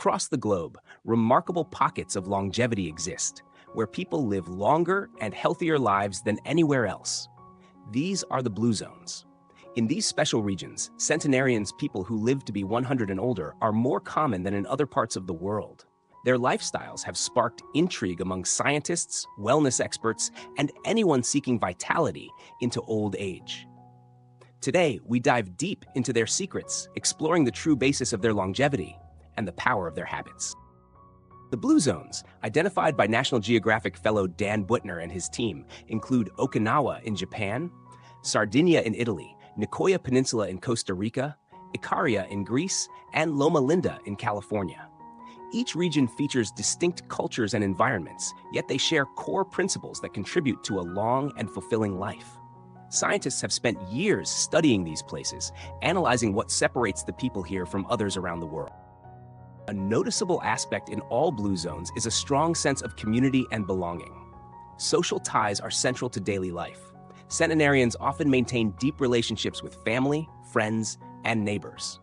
Across the globe, remarkable pockets of longevity exist, where people live longer and healthier lives than anywhere else. These are the blue zones. In these special regions, centenarians, people who live to be 100 and older, are more common than in other parts of the world. Their lifestyles have sparked intrigue among scientists, wellness experts, and anyone seeking vitality into old age. Today, we dive deep into their secrets, exploring the true basis of their longevity and the power of their habits. The blue zones, identified by National Geographic fellow Dan Buettner and his team, include Okinawa in Japan, Sardinia in Italy, Nicoya Peninsula in Costa Rica, Ikaria in Greece, and Loma Linda in California. Each region features distinct cultures and environments, yet they share core principles that contribute to a long and fulfilling life. Scientists have spent years studying these places, analyzing what separates the people here from others around the world. A noticeable aspect in all blue zones is a strong sense of community and belonging. Social ties are central to daily life. Centenarians often maintain deep relationships with family, friends, and neighbors.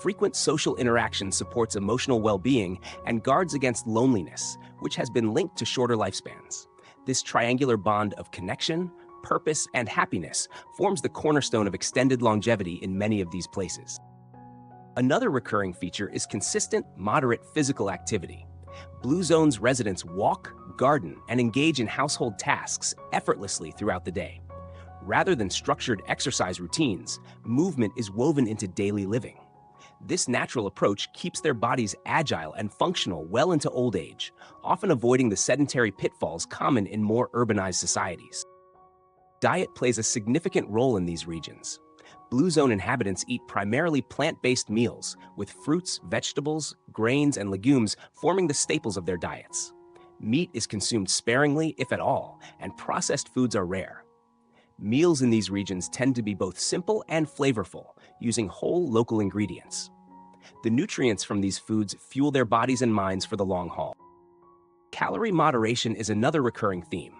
Frequent social interaction supports emotional well-being and guards against loneliness, which has been linked to shorter lifespans. This triangular bond of connection, purpose, and happiness forms the cornerstone of extended longevity in many of these places. Another recurring feature is consistent, moderate physical activity. Blue Zones residents walk, garden, and engage in household tasks effortlessly throughout the day. Rather than structured exercise routines, movement is woven into daily living. This natural approach keeps their bodies agile and functional well into old age, often avoiding the sedentary pitfalls common in more urbanized societies. Diet plays a significant role in these regions. Blue Zone inhabitants eat primarily plant-based meals, with fruits, vegetables, grains, and legumes forming the staples of their diets. Meat is consumed sparingly, if at all, and processed foods are rare. Meals in these regions tend to be both simple and flavorful, using whole local ingredients. The nutrients from these foods fuel their bodies and minds for the long haul. Calorie moderation is another recurring theme.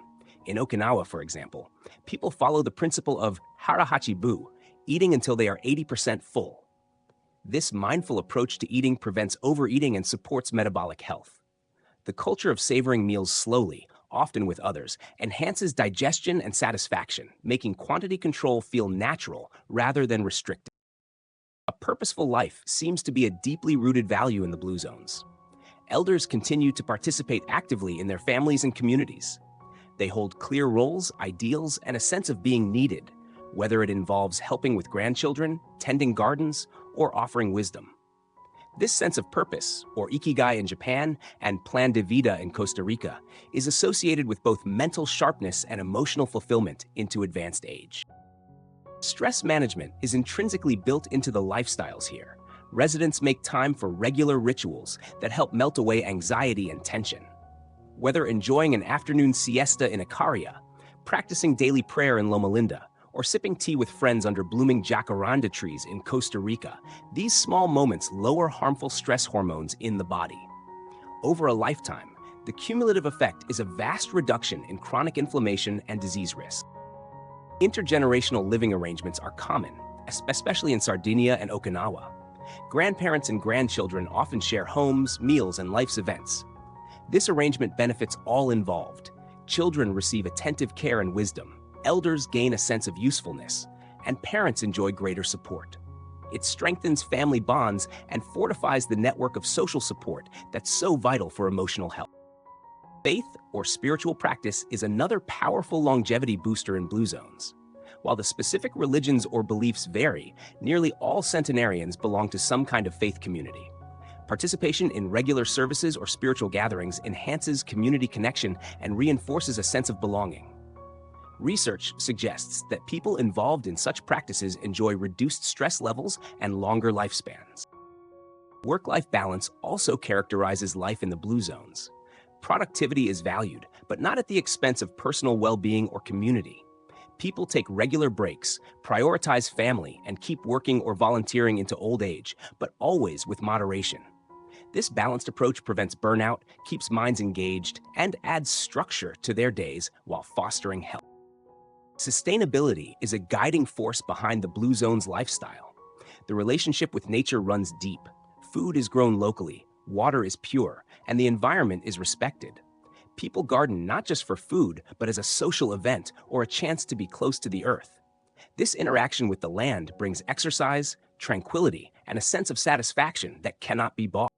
In Okinawa, for example, people follow the principle of hara-hachi-bu, eating until they are 80% full. This mindful approach to eating prevents overeating and supports metabolic health. The culture of savoring meals slowly, often with others, enhances digestion and satisfaction, making quantity control feel natural rather than restrictive. A purposeful life seems to be a deeply rooted value in the Blue Zones. Elders continue to participate actively in their families and communities. They hold clear roles, ideals, and a sense of being needed, whether it involves helping with grandchildren, tending gardens, or offering wisdom. This sense of purpose, or ikigai in Japan and plan de vida in Costa Rica, is associated with both mental sharpness and emotional fulfillment into advanced age. Stress management is intrinsically built into the lifestyles here. Residents make time for regular rituals that help melt away anxiety and tension. Whether enjoying an afternoon siesta in Ikaria, practicing daily prayer in Loma Linda, or sipping tea with friends under blooming jacaranda trees in Costa Rica, these small moments lower harmful stress hormones in the body. Over a lifetime, the cumulative effect is a vast reduction in chronic inflammation and disease risk. Intergenerational living arrangements are common, especially in Sardinia and Okinawa. Grandparents and grandchildren often share homes, meals, and life's events. This arrangement benefits all involved. Children receive attentive care and wisdom, elders gain a sense of usefulness, and parents enjoy greater support. It strengthens family bonds and fortifies the network of social support that's so vital for emotional health. Faith or spiritual practice is another powerful longevity booster in Blue Zones. While the specific religions or beliefs vary, nearly all centenarians belong to some kind of faith community. Participation in regular services or spiritual gatherings enhances community connection and reinforces a sense of belonging. Research suggests that people involved in such practices enjoy reduced stress levels and longer lifespans. Work-life balance also characterizes life in the Blue Zones. Productivity is valued, but not at the expense of personal well-being or community. People take regular breaks, prioritize family, and keep working or volunteering into old age, but always with moderation. This balanced approach prevents burnout, keeps minds engaged, and adds structure to their days while fostering health. Sustainability is a guiding force behind the Blue Zones lifestyle. The relationship with nature runs deep. Food is grown locally, water is pure, and the environment is respected. People garden not just for food, but as a social event or a chance to be close to the earth. This interaction with the land brings exercise, tranquility, and a sense of satisfaction that cannot be bought.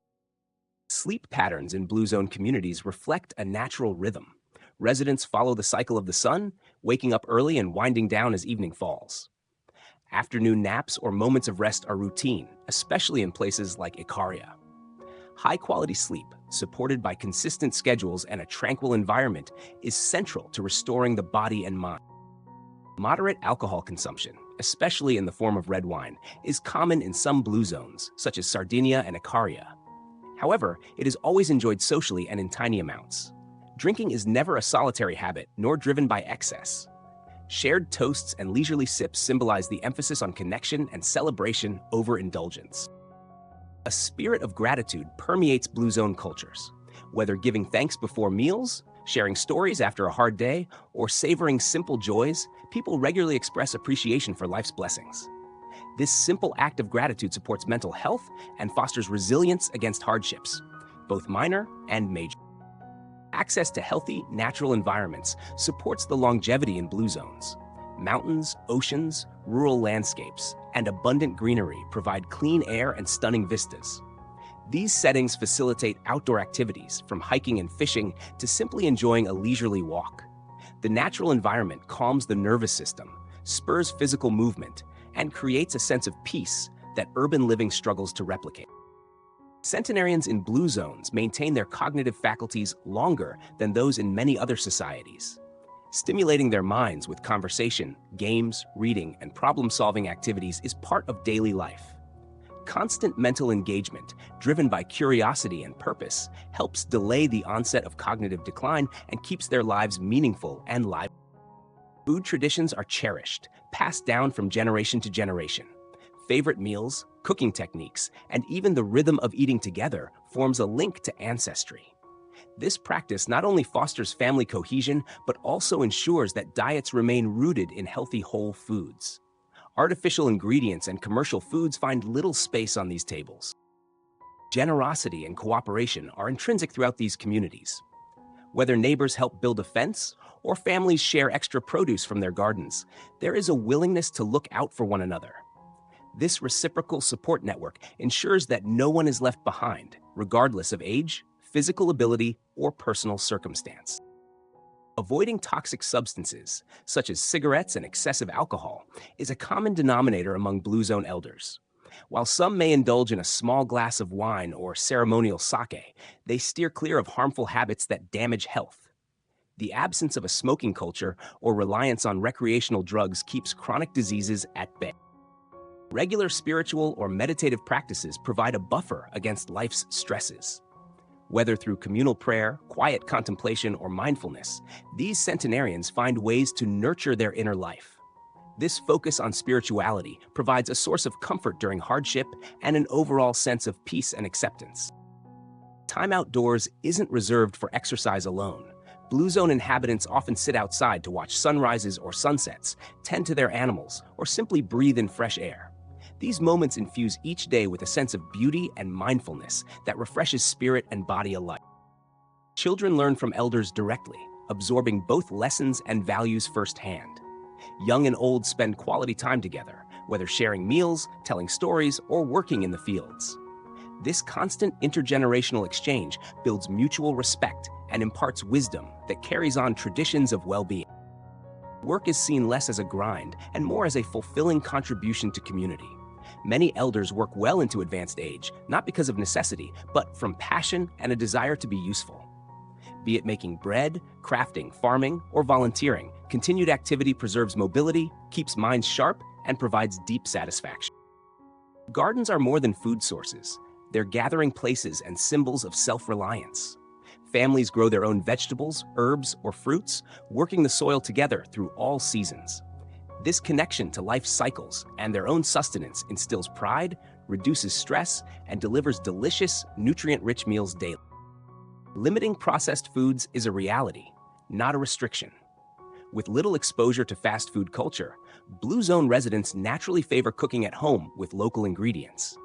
Sleep patterns in Blue Zone communities reflect a natural rhythm. Residents follow the cycle of the sun, waking up early and winding down as evening falls. Afternoon naps or moments of rest are routine, especially in places like Ikaria. High-quality sleep, supported by consistent schedules and a tranquil environment, is central to restoring the body and mind. Moderate alcohol consumption, especially in the form of red wine, is common in some blue zones, such as Sardinia and Ikaria. However, it is always enjoyed socially and in tiny amounts. Drinking is never a solitary habit, nor driven by excess. Shared toasts and leisurely sips symbolize the emphasis on connection and celebration over indulgence. A spirit of gratitude permeates Blue Zone cultures. Whether giving thanks before meals, sharing stories after a hard day, or savoring simple joys, people regularly express appreciation for life's blessings. This simple act of gratitude supports mental health and fosters resilience against hardships, both minor and major. Access to healthy, natural environments supports the longevity in blue zones. Mountains, oceans, rural landscapes, and abundant greenery provide clean air and stunning vistas. These settings facilitate outdoor activities, from hiking and fishing to simply enjoying a leisurely walk. The natural environment calms the nervous system, spurs physical movement, and creates a sense of peace that urban living struggles to replicate. Centenarians in blue zones maintain their cognitive faculties longer than those in many other societies. Stimulating their minds with conversation, games, reading, and problem-solving activities is part of daily life. Constant mental engagement, driven by curiosity and purpose, helps delay the onset of cognitive decline and keeps their lives meaningful and lively. Food traditions are cherished, passed down from generation to generation. Favorite meals, cooking techniques, and even the rhythm of eating together forms a link to ancestry. This practice not only fosters family cohesion, but also ensures that diets remain rooted in healthy whole foods. Artificial ingredients and commercial foods find little space on these tables. Generosity and cooperation are intrinsic throughout these communities. Whether neighbors help build a fence or families share extra produce from their gardens, there is a willingness to look out for one another. This reciprocal support network ensures that no one is left behind, regardless of age, physical ability, or personal circumstance. Avoiding toxic substances, such as cigarettes and excessive alcohol, is a common denominator among Blue Zone elders. While some may indulge in a small glass of wine or ceremonial sake, they steer clear of harmful habits that damage health. The absence of a smoking culture or reliance on recreational drugs keeps chronic diseases at bay. Regular spiritual or meditative practices provide a buffer against life's stresses. Whether through communal prayer, quiet contemplation, or mindfulness, these centenarians find ways to nurture their inner life. This focus on spirituality provides a source of comfort during hardship and an overall sense of peace and acceptance. Time outdoors isn't reserved for exercise alone. Blue Zone inhabitants often sit outside to watch sunrises or sunsets, tend to their animals, or simply breathe in fresh air. These moments infuse each day with a sense of beauty and mindfulness that refreshes spirit and body alike. Children learn from elders directly, absorbing both lessons and values firsthand. Young and old spend quality time together, whether sharing meals, telling stories, or working in the fields. This constant intergenerational exchange builds mutual respect and imparts wisdom that carries on traditions of well-being. Work is seen less as a grind and more as a fulfilling contribution to community. Many elders work well into advanced age, not because of necessity, but from passion and a desire to be useful. Be it making bread, crafting, farming, or volunteering, continued activity preserves mobility, keeps minds sharp, and provides deep satisfaction. Gardens are more than food sources. They're gathering places and symbols of self-reliance. Families grow their own vegetables, herbs, or fruits, working the soil together through all seasons. This connection to life's cycles and their own sustenance instills pride, reduces stress, and delivers delicious, nutrient-rich meals daily. Limiting processed foods is a reality, not a restriction. With little exposure to fast food culture, Blue Zone residents naturally favor cooking at home with local ingredients.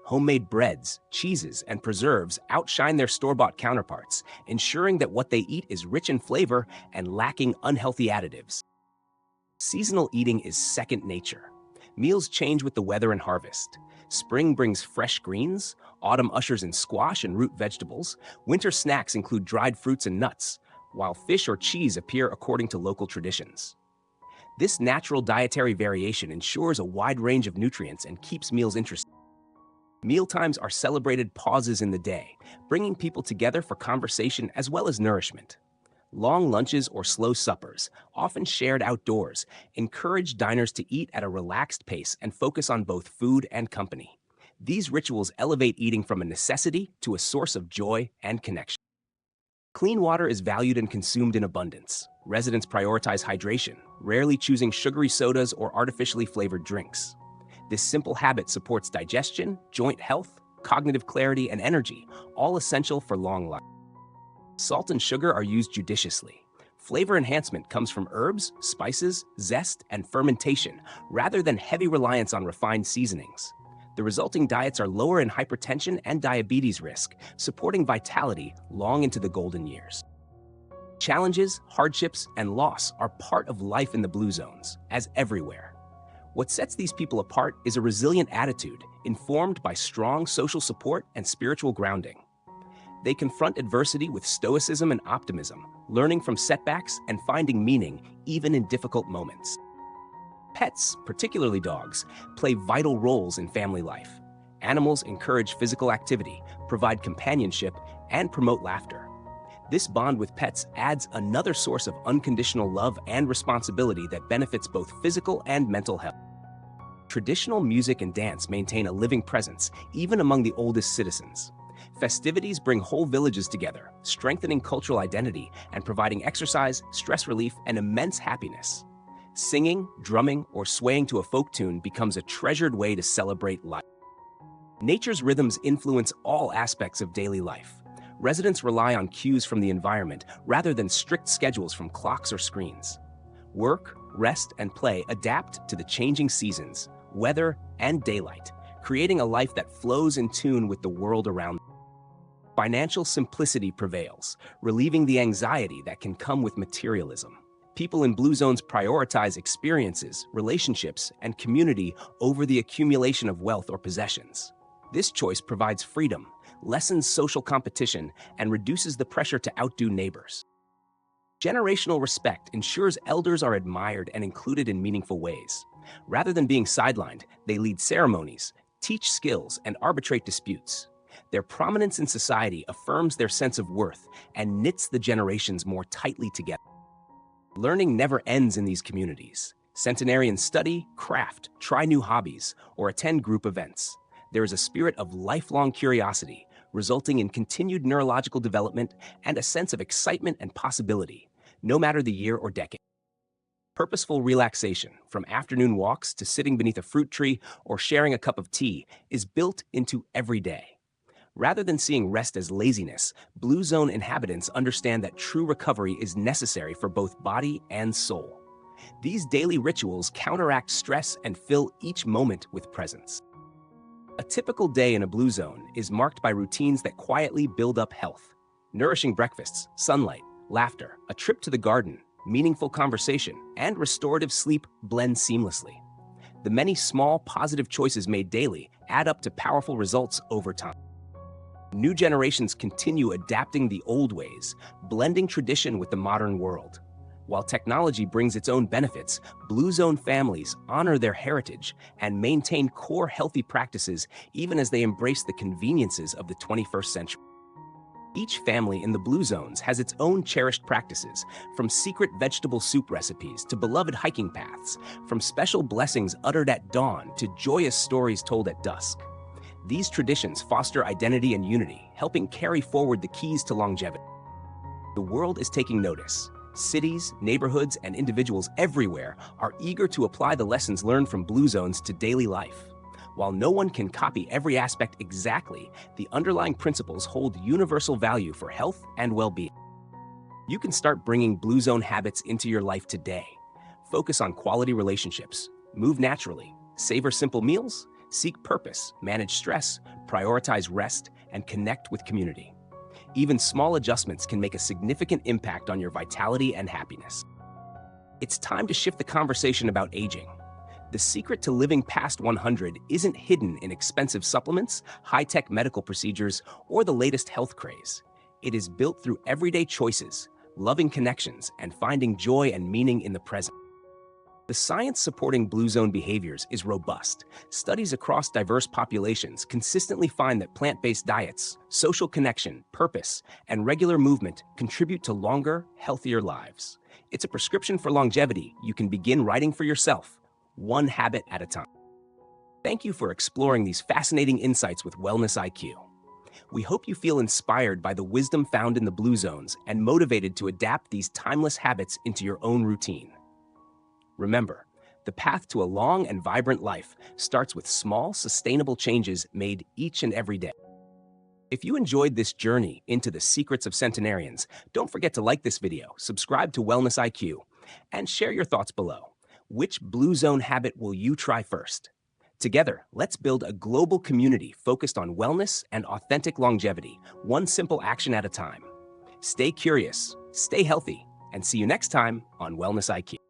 homemade breads, cheeses, and preserves outshine their store-bought counterparts, ensuring that what they eat is rich in flavor and lacking unhealthy additives. Seasonal eating is second nature. Meals change with the weather and harvest. Spring brings fresh greens, autumn ushers in squash and root vegetables, winter snacks include dried fruits and nuts, while fish or cheese appear according to local traditions. This natural dietary variation ensures a wide range of nutrients and keeps meals interesting. Mealtimes are celebrated pauses in the day, bringing people together for conversation as well as nourishment. Long lunches or slow suppers, often shared outdoors, encourage diners to eat at a relaxed pace and focus on both food and company. These rituals elevate eating from a necessity to a source of joy and connection. Clean water is valued and consumed in abundance. Residents prioritize hydration, rarely choosing sugary sodas or artificially flavored drinks. This simple habit supports digestion, joint health, cognitive clarity, and energy, all essential for long life. Salt and sugar are used judiciously. Flavor enhancement comes from herbs, spices, zest, and fermentation, rather than heavy reliance on refined seasonings. The resulting diets are lower in hypertension and diabetes risk, supporting vitality long into the golden years. Challenges, hardships, and loss are part of life in the blue zones, as everywhere. What sets these people apart is a resilient attitude, informed by strong social support and spiritual grounding. They confront adversity with stoicism and optimism, learning from setbacks and finding meaning even in difficult moments. Pets, particularly dogs, play vital roles in family life. Animals encourage physical activity, provide companionship, and promote laughter. This bond with pets adds another source of unconditional love and responsibility that benefits both physical and mental health. Traditional music and dance maintain a living presence, even among the oldest citizens. Festivities bring whole villages together, strengthening cultural identity and providing exercise, stress relief, and immense happiness. Singing, drumming, or swaying to a folk tune becomes a treasured way to celebrate life. Nature's rhythms influence all aspects of daily life. Residents rely on cues from the environment rather than strict schedules from clocks or screens. Work, rest, and play adapt to the changing seasons, weather, and daylight, creating a life that flows in tune with the world around them. Financial simplicity prevails, relieving the anxiety that can come with materialism. People in blue zones prioritize experiences, relationships, and community over the accumulation of wealth or possessions. This choice provides freedom, lessens social competition, and reduces the pressure to outdo neighbors. Generational respect ensures elders are admired and included in meaningful ways. Rather than being sidelined, they lead ceremonies, teach skills, and arbitrate disputes. Their prominence in society affirms their sense of worth and knits the generations more tightly together. Learning never ends in these communities. Centenarians study, craft, try new hobbies, or attend group events. There is a spirit of lifelong curiosity, resulting in continued neurological development and a sense of excitement and possibility, no matter the year or decade. Purposeful relaxation, from afternoon walks to sitting beneath a fruit tree or sharing a cup of tea, is built into every day. Rather than seeing rest as laziness, Blue Zone inhabitants understand that true recovery is necessary for both body and soul. These daily rituals counteract stress and fill each moment with presence. A typical day in a Blue Zone is marked by routines that quietly build up health. Nourishing breakfasts, sunlight, laughter, a trip to the garden, meaningful conversation, and restorative sleep blend seamlessly. The many small, positive choices made daily add up to powerful results over time. New generations continue adapting the old ways, blending tradition with the modern world. While technology brings its own benefits, Blue Zone families honor their heritage and maintain core healthy practices even as they embrace the conveniences of the 21st century. Each family in the Blue Zones has its own cherished practices, from secret vegetable soup recipes to beloved hiking paths, from special blessings uttered at dawn to joyous stories told at dusk. These traditions foster identity and unity, helping carry forward the keys to longevity. The world is taking notice. Cities, neighborhoods, and individuals everywhere are eager to apply the lessons learned from Blue Zones to daily life. While no one can copy every aspect exactly, the underlying principles hold universal value for health and well-being. You can start bringing Blue Zone habits into your life today. Focus on quality relationships, move naturally, savor simple meals, seek purpose, manage stress, prioritize rest, and connect with community. Even small adjustments can make a significant impact on your vitality and happiness. It's time to shift the conversation about aging. The secret to living past 100 isn't hidden in expensive supplements, high-tech medical procedures, or the latest health craze. It is built through everyday choices, loving connections, and finding joy and meaning in the present. The science supporting Blue Zone behaviors is robust. Studies across diverse populations consistently find that plant-based diets, social connection, purpose, and regular movement contribute to longer, healthier lives. It's a prescription for longevity you can begin writing for yourself, one habit at a time. Thank you for exploring these fascinating insights with Wellness IQ. We hope you feel inspired by the wisdom found in the Blue Zones and motivated to adapt these timeless habits into your own routine. Remember, the path to a long and vibrant life starts with small, sustainable changes made each and every day. If you enjoyed this journey into the secrets of centenarians, don't forget to like this video, subscribe to Wellness IQ, and share your thoughts below. Which Blue Zone habit will you try first? Together, let's build a global community focused on wellness and authentic longevity, one simple action at a time. Stay curious, stay healthy, and see you next time on Wellness IQ.